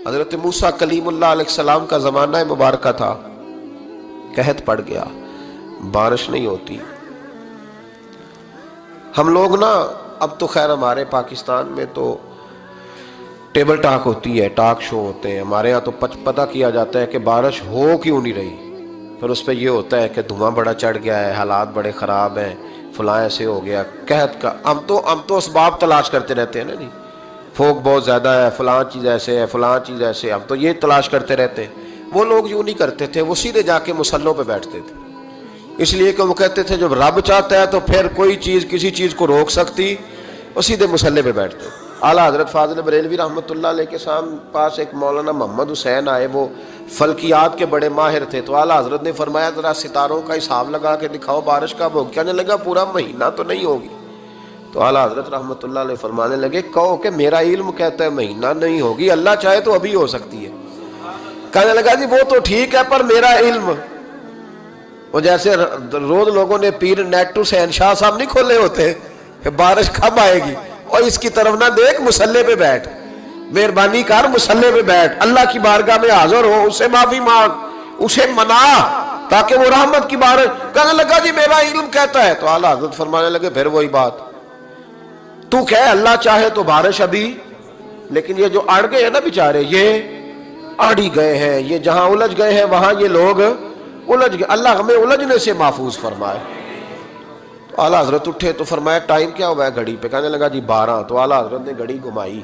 حضرت موسیٰ کلیم اللہ علیہ السلام کا زمانہ مبارکہ تھا، قحط پڑ گیا، بارش نہیں ہوتی۔ ہم لوگ نا اب تو خیر ہمارے پاکستان میں تو ٹیبل ٹاک ہوتی ہے، ٹاک شو ہوتے ہیں، ہمارے ہاں تو پتہ کیا جاتا ہے کہ بارش ہو کیوں نہیں رہی، پھر اس پہ یہ ہوتا ہے کہ دھواں بڑا چڑھ گیا ہے، حالات بڑے خراب ہیں، فلاں ایسے ہو گیا قحط کا۔ ہم تو اسباب تلاش کرتے رہتے ہیں نا جی، فوق بہت زیادہ ہے، فلاں چیز ایسے ہے، فلاں چیز ایسے، ہم تو یہ تلاش کرتے رہتے ہیں۔ وہ لوگ یوں نہیں کرتے تھے، وہ سیدھے جا کے مصلوں پہ بیٹھتے تھے، اس لیے کہ وہ کہتے تھے جب رب چاہتا ہے تو پھر کوئی چیز کسی چیز کو روک سکتی، وہ سیدھے مصلے پہ بیٹھتے۔ اعلیٰ حضرت فاضل بریلوی رحمۃ اللہ علیہ کے پاس ایک مولانا محمد حسین آئے، وہ فلکیات کے بڑے ماہر تھے، تو اعلیٰ حضرت نے فرمایا ذرا ستاروں کا حساب لگا کے دکھاؤ بارش کب ہوگی۔ کہنے لگا پورا مہینہ تو نہیں ہوگی۔ تو اعلیٰ حضرت رحمۃ اللہ علیہ فرمانے لگے کہو کہ میرا علم کہتا ہے مہینہ نہیں ہوگی، اللہ چاہے تو ابھی ہو سکتی ہے۔ کہنے لگا جی وہ تو ٹھیک ہے پر میرا علم، وہ جیسے روز لوگوں نے پیر نیٹ ٹو شہنشاہ صاحب نہیں کھولے ہوتے کہ بارش کب آئے گی، اور اس کی طرف نہ دیکھ، مصلے پہ بیٹھ، مہربانی کر مصلے پہ بیٹھ، اللہ کی بارگاہ میں حاضر ہو، اسے معافی مانگ، اسے منا تاکہ وہ رحمت کی بارش۔ کہنے لگا جی میرا علم کہتا ہے۔ تو اعلیٰ حضرت فرمانے لگے پھر وہی بات، تو کہ اللہ چاہے تو بارش ابھی، لیکن یہ جو اڑ گئے ہیں نا بیچارے، یہ اڑی گئے ہیں، یہ جہاں الجھ گئے ہیں وہاں یہ لوگ الجھ گئے، اللہ ہمیں الجھنے سے محفوظ فرمائے۔ تو اعلیٰ حضرت اٹھے تو فرمایا ٹائم کیا ہوا ہے گھڑی پہ؟ کہنے لگا جی 12۔ تو اعلیٰ حضرت نے گھڑی گھمائی،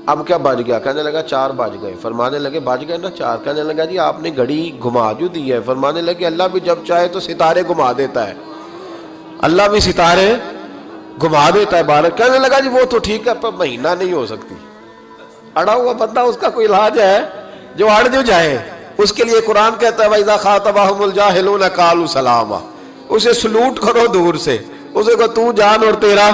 اب کیا بج گیا؟ کہنے لگا 4 بج گئے۔ فرمانے لگے بج گئے نا 4۔ کہنے لگا جی آپ نے گھڑی گھما جو دی ہے۔ فرمانے لگے اللہ بھی جب چاہے تو ستارے گھما دیتا ہے، اللہ بھی ستارے گھما دیتا ہے بارش۔ کہنے لگا جی وہ تو ٹھیک ہے پر مہینہ نہیں ہو سکتی۔ اڑا ہوا بندہ، اس کا کوئی علاج ہے؟ جو اڑ جو جائے اس کے لیے قرآن کہتا ہے وَإِذَا خَاطَبَهُمُ الْجَاهِلُونَ قَالُوا سَلَامًا، اسے سلوٹ کرو دور سے، اسے کہو تو جان اور تیرا۔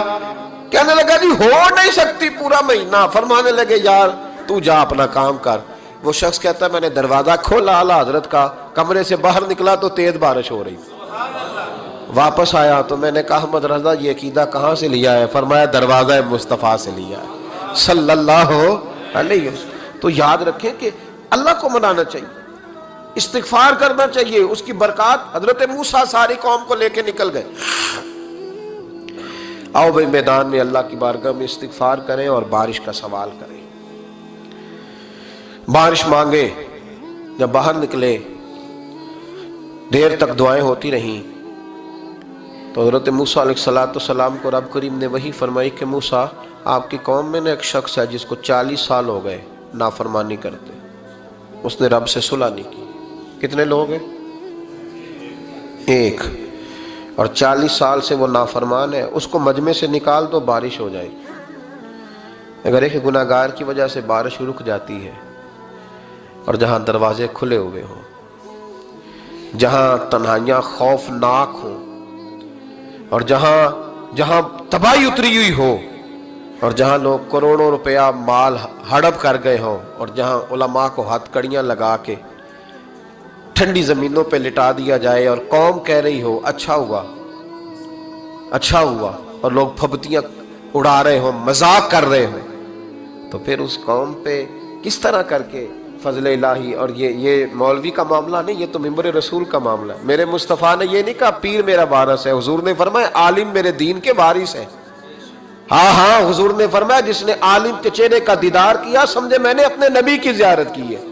کہنے لگا جی ہو نہیں سکتی پورا مہینہ۔ فرمانے لگے یار تو جا اپنا کام کر۔ وہ شخص کہتا ہے میں نے دروازہ کھولا اعلیٰ حضرت کا، کمرے سے باہر نکلا تو تیز بارش ہو رہی، واپس آیا تو میں نے کہا احمد رضا یہ عقیدہ کہاں سے لیا ہے؟ فرمایا دروازہ مصطفیٰ سے لیا ہے صلی اللہ علیہ وسلم۔ تو یاد رکھیں کہ اللہ کو منانا چاہیے، استغفار کرنا چاہیے، اس کی برکات۔ حضرت موسیٰ ساری قوم کو لے کے نکل گئے۔ آؤ بھائی میدان میں اللہ کی بارگاہ میں استغفار کریں اور بارش کا سوال کریں، بارش مانگے۔ جب باہر نکلے دیر تک دعائیں ہوتی رہیں تو حضرت موسیٰ علیہ السلام کو رب کریم نے وحی فرمائی کہ موسیٰ آپ کی قوم میں نے ایک شخص ہے جس کو 40 سال ہو گئے نافرمانی کرتے، اس نے رب سے صلح نہیں کی۔ کتنے لوگ ہیں؟ ایک، اور 40 سال سے وہ نافرمان ہے، اس کو مجمع سے نکال دو بارش ہو جائے گی۔ اگر ایک گناہ گار کی وجہ سے بارش رک جاتی ہے، اور جہاں دروازے کھلے ہوئے ہوں، جہاں تنہائیاں خوفناک ہوں، اور جہاں تباہی اتری ہوئی ہو، اور جہاں لوگ کروڑوں روپیہ مال ہڑپ کر گئے ہوں، اور جہاں علماء کو ہاتھ کڑیاں لگا کے ٹھنڈی زمینوں پہ لٹا دیا جائے اور قوم کہہ رہی ہو اچھا ہوا اچھا ہوا، اور لوگ پھبتیاں اڑا رہے ہوں، مذاق کر رہے ہوں، تو پھر اس قوم پہ کس طرح کر کے فضل الہی۔ اور یہ مولوی کا معاملہ نہیں، یہ تو ممبر رسول کا معاملہ ہے۔ میرے مصطفیٰ نے یہ نہیں کہا پیر میرا وارث ہے، حضور نے فرمایا عالم میرے دین کے وارث ہے۔ ہاں حضور نے فرمایا جس نے عالم کے چہرے کا دیدار کیا سمجھے میں نے اپنے نبی کی زیارت کی ہے۔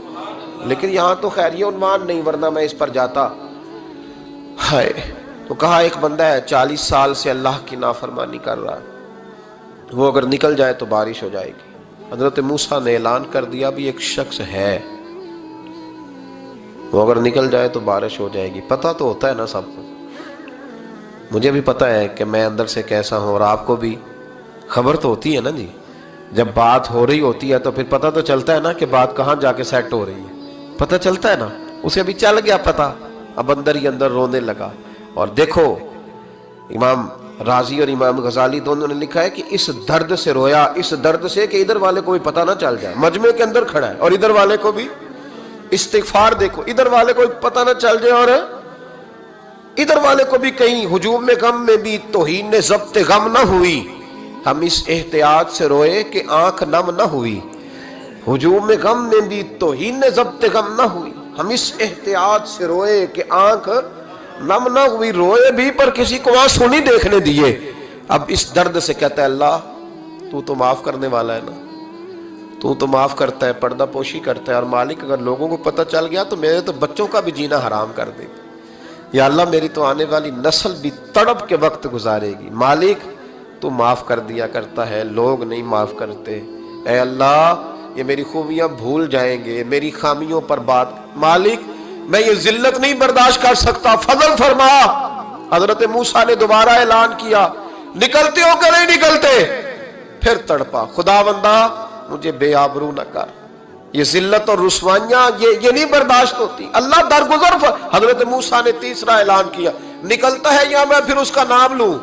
لیکن یہاں تو خیر یہ عنوان نہیں، ورنہ میں اس پر جاتا ہے۔ تو کہا ایک بندہ ہے 40 سال سے اللہ کی نافرمانی کر رہا ہے، وہ اگر نکل جائے تو بارش ہو جائے گی۔ حضرت موسیٰ نے اعلان کر دیا بھی ایک شخص ہے، وہ اگر نکل جائے تو بارش ہو جائے گی۔ پتہ تو ہوتا ہے نا سب کو، مجھے بھی پتہ ہے کہ میں اندر سے کیسا ہوں، اور آپ کو بھی خبر تو ہوتی ہے نا جی۔ جب بات ہو رہی ہوتی ہے تو پھر پتہ تو چلتا ہے نا کہ بات کہاں جا کے سیٹ ہو رہی ہے، پتہ چلتا ہے نا۔ اسے بھی چل گیا پتہ، اب اندر ہی اندر رونے لگا۔ اور دیکھو امام رازی اور امام غزالی دونوں نے لکھا ہے کہ اس درد سے رویا، اس درد سے کہ ادھر والے کو بھی پتہ نہ چل جائے، مجمع کے اندر کھڑا ہے اور ادھر والے کو بھی استغفار، دیکھو ادھر والے کو پتہ نہ چل جائے اور ادھر والے کو بھی کہیں ہجوم میں غم میں بھی توہین نے ضبط غم نہ ہوئی۔ ہم اس احتیاط سے روئے کہ آنکھ نم نہ ہوئی، ہجوم میں غم میں بھی توہین ضبط غم نہ ہوئی، ہم اس احتیاط سے روئے کہ آنکھ نم نہ ہوئی، روئے بھی پر کسی کو آنسو نہیں دیکھنے دیے۔ اب اس درد سے کہتا ہے اللہ تو تو معاف کرنے والا ہے نا، تو تو معاف کرتا ہے، پردہ پوشی کرتا ہے، اور مالک اگر لوگوں کو پتہ چل گیا تو میرے تو بچوں کا بھی جینا حرام کر دے، یا اللہ میری تو آنے والی نسل بھی تڑپ کے وقت گزارے گی۔ مالک تو معاف کر دیا کرتا ہے، لوگ نہیں معاف کرتے، اے اللہ یہ میری خوبیاں بھول جائیں گے، میری خامیوں پر بات، مالک میں یہ ذلت نہیں برداشت کر سکتا، فضل فرما۔ حضرت موسیٰ نے دوبارہ اعلان کیا، نکلتے ہو کہ نہیں نکلتے؟ پھر تڑپا، خدا بندہ مجھے بے آبرو نہ کر، یہ ذلت اور رسوائیاں یہ نہیں برداشت ہوتی، اللہ درگزر۔ حضرت موسیٰ نے تیسرا اعلان کیا، نکلتا ہے یا میں پھر اس کا نام لوں؟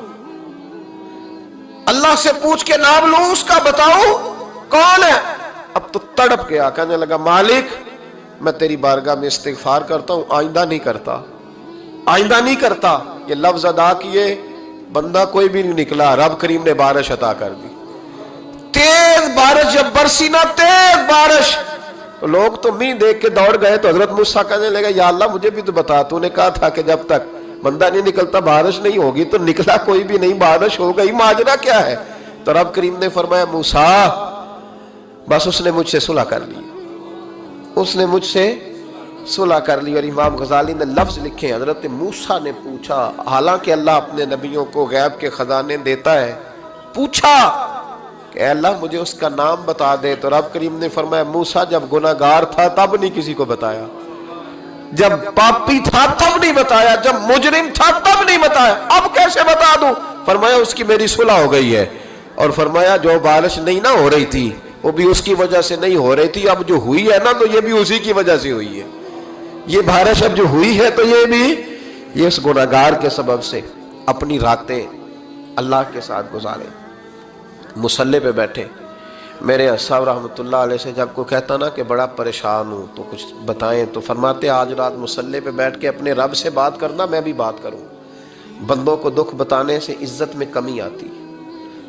اللہ سے پوچھ کے نام لوں اس کا، بتاؤ کون ہے؟ اب تو تڑپ گیا، کہنے لگا مالک میں تیری بارگاہ میں استغفار کرتا ہوں، آئندہ نہیں کرتا، آئندہ نہیں کرتا۔ یہ لفظ ادا کیے، بندہ کوئی بھی نہیں نکلا، رب کریم نے بارش عطا کر دی، تیز بارش جب برسی نا، تیز بارش، لوگ تو می دیکھ کے دوڑ گئے، تو حضرت موسیٰ کہنے لگا یا اللہ مجھے بھی تو بتا، تو نے کہا تھا کہ جب تک بندہ نہیں نکلتا بارش نہیں ہوگی، تو نکلا کوئی بھی نہیں، بارش ہو گئی، ماجرا کیا ہے؟ تو رب کریم نے فرمایا موسیٰ بس اس نے مجھ سے صلح کر لی، اس نے مجھ سے صلح کر لی۔ اور امام غزالی نے لفظ لکھے، حضرت موسیٰ نے پوچھا، حالانکہ اللہ اپنے نبیوں کو غیب کے خزانے دیتا ہے، پوچھا کہ اے اللہ مجھے اس کا نام بتا دے، تو رب کریم نے فرمایا موسیٰ جب گناہگار تھا تب نہیں کسی کو بتایا، جب پاپی تھا تب نہیں بتایا، جب مجرم تھا تب نہیں بتایا، اب کیسے بتا دوں؟ فرمایا اس کی میری صلح ہو گئی ہے، اور فرمایا جو بارش نہیں نہ ہو رہی تھی وہ بھی اس کی وجہ سے نہیں ہو رہی تھی، اب جو ہوئی ہے نا تو یہ بھی اسی کی وجہ سے ہوئی ہے، یہ بارش اب جو ہوئی ہے تو یہ بھی یہ اس گناہگار کے سبب سے۔ اپنی راتیں اللہ کے ساتھ گزارے، مصلی پہ بیٹھے، میرے صاحب رحمۃ اللہ علیہ سے جب کو کہتا نا کہ بڑا پریشان ہوں تو کچھ بتائیں، تو فرماتے آج رات مصلی پہ بیٹھ کے اپنے رب سے بات کرنا، میں بھی بات کروں۔ بندوں کو دکھ بتانے سے عزت میں کمی آتی،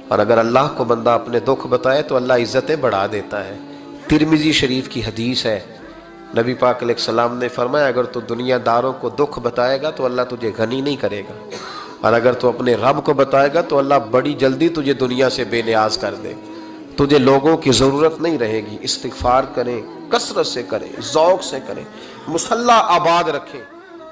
اور اگر اللہ کو بندہ اپنے دکھ بتائے تو اللہ عزتیں بڑھا دیتا ہے۔ ترمذی شریف کی حدیث ہے، نبی پاک علیہ السلام نے فرمایا اگر تو دنیا داروں کو دکھ بتائے گا تو اللہ تجھے غنی نہیں کرے گا، اور اگر تو اپنے رب کو بتائے گا تو اللہ بڑی جلدی تجھے دنیا سے بے نیاز کر دے، تجھے لوگوں کی ضرورت نہیں رہے گی۔ استغفار کریں، کثرت سے کریں، ذوق سے کریں، مصلی آباد رکھیں۔